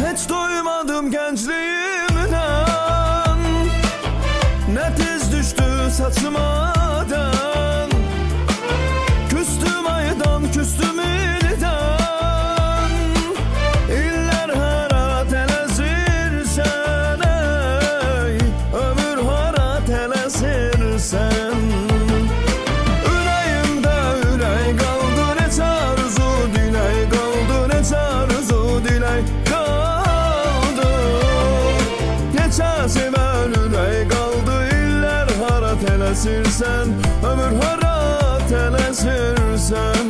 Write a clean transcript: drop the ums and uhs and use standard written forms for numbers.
Hiç doymadım gençliğimden, ne tez düştü saçmadan. Küstüm aydan, küstüm ilden, iller hara telezirsen, ey ömür hara telezirsen. Ürəyimdə ürək qaldı, neçə arzu dilək qaldı, neçə arzu dilək qaldı. Neçə sevən ürək qaldı, illər hara tələsirsən, ömür hara tələsirsən.